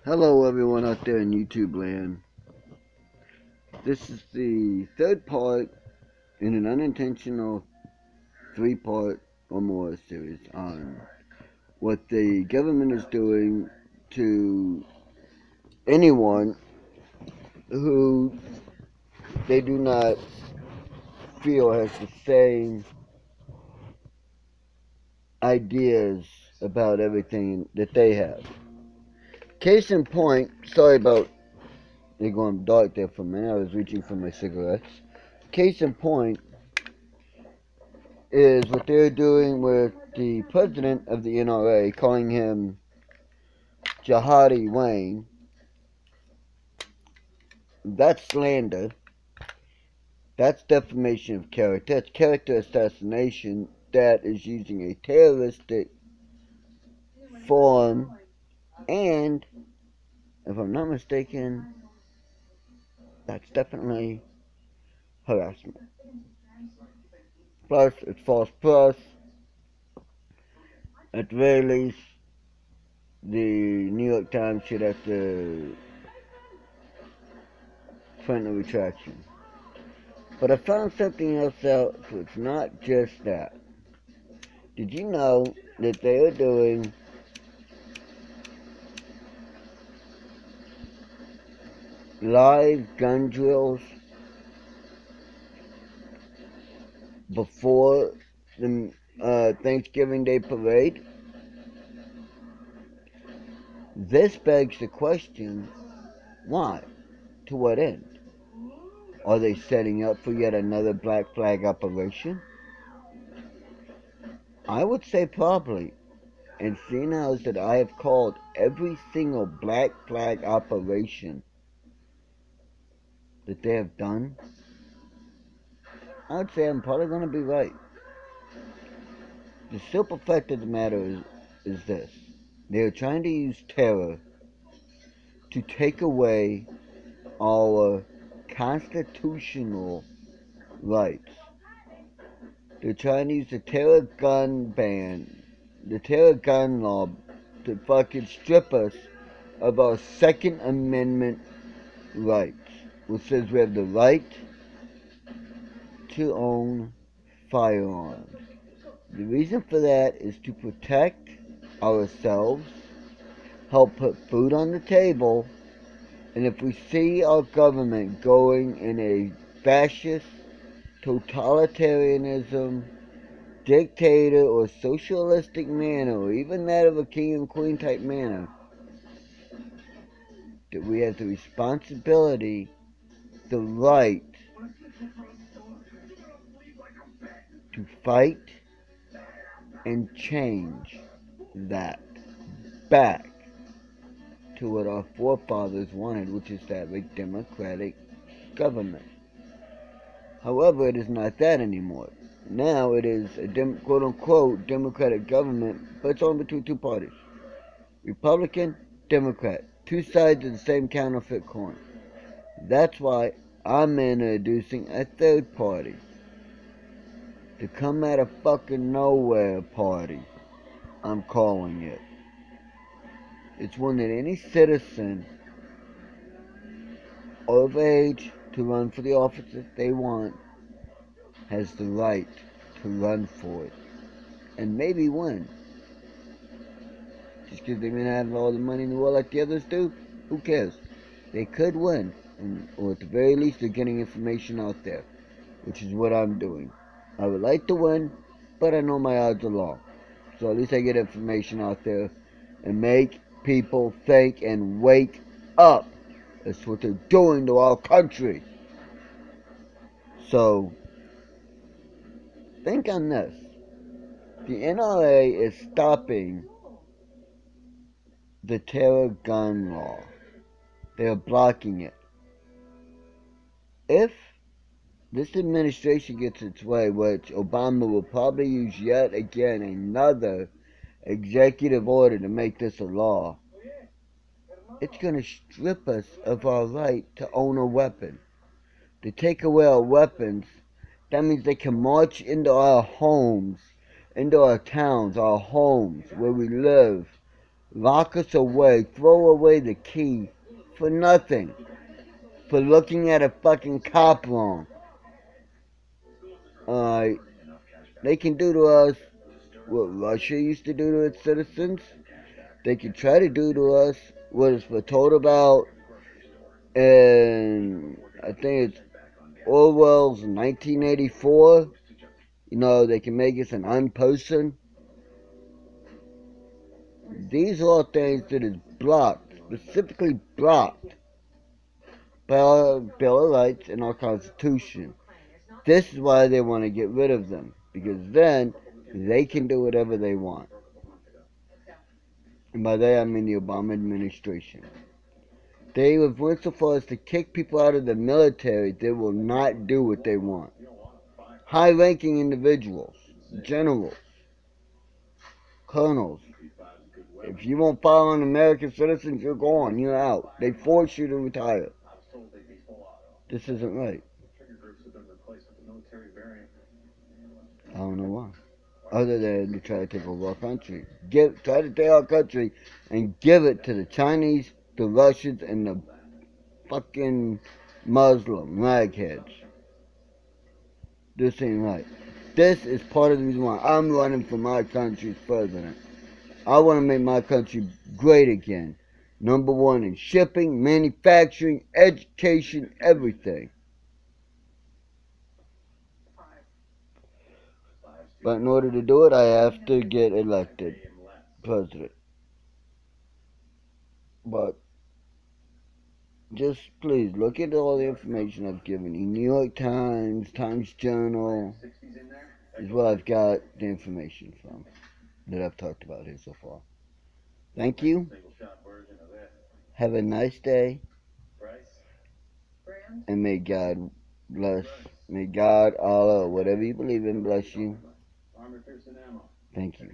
Hello everyone out there in YouTube land. This is the third part in an unintentional three-part or more series on what the government is doing to anyone who they do not feel has the same ideas about everything that they have. Case in point, sorry about it going dark there for a minute, I was reaching for my cigarettes. Case in point, is what they're doing with the president of the NRA, calling him Jihadi Wayne. That's slander. That's defamation of character. That's character assassination. That is using a terroristic form. And, if I'm not mistaken, that's definitely harassment. Plus, it's false press. At the very least, the New York Times should have to print a retraction. But I found something else out, so it's not just that. Did you know that they are doing live gun drills before the Thanksgiving Day parade? This begs the question, why? To what end? Are they setting up for yet another Black Flag operation? I would say probably. And seeing as that I have called every single Black Flag operation that they have done, I would say I'm probably going to be right. The simple fact of the matter is this. They are trying to use terror to take away our constitutional rights. They're trying to use the terror gun ban, the terror gun law, to fucking strip us of our Second Amendment rights, which says we have the right to own firearms. The reason for that is to protect ourselves, help put food on the table, and if we see our government going in a fascist, totalitarianism, dictator, or socialistic manner, or even that of a king and queen type manner, that we have the responsibility, the right to fight and change that back to what our forefathers wanted, which is to have a democratic government. However, it is not that anymore. Now it is a quote-unquote democratic government, but it's only between two parties. Republican, Democrat. Two sides of the same counterfeit coin. That's why I'm introducing a third party. To come out of fucking nowhere party, I'm calling it. It's one that any citizen of age to run for the office that they want has the right to run for it. And maybe win. Just because they may not have all the money in the world like the others do, who cares? They could win. Or at the very least, they're getting information out there, which is what I'm doing. I would like to win, but I know my odds are low. So at least I get information out there and make people think and wake up. That's what they're doing to our country. So, think on this. The NRA is stopping the terror gun law. They are blocking it. If this administration gets its way, which Obama will probably use yet again another executive order to make this a law, it's going to strip us of our right to own a weapon. To take away our weapons, that means they can march into our homes, into our towns, our homes, where we live, lock us away, throw away the key for nothing, for looking at a fucking cop wrong. They can do to us what Russia used to do to its citizens. They can try to do to us what is told about in, I think it's Orwell's 1984. You know, they can make us an unperson. These are all things that is blocked, specifically blocked by our Bill of Rights and our Constitution. This is why they want to get rid of them, because then they can do whatever they want. And by that I mean the Obama administration. They have went so far as to kick people out of the military that will not do what they want. High-ranking individuals, generals, colonels. If you won't follow an American citizen, you're gone. You're out. They force you to retire. This isn't right. I don't know why. Other than to try to take over our country. Try to take our country and give it to the Chinese, the Russians, and the fucking Muslim ragheads. This ain't right. This is part of the reason why I'm running for my country's president. I want to make my country great again. Number one in shipping, manufacturing, education, everything. But in order to do it, I have to get elected president. But just please look at all the information I've given you. New York Times, Times Journal is where I've got the information from that I've talked about here so far. Thank you. Have a nice day. And may God bless. May God, Allah, whatever you believe in, bless you. Thank you.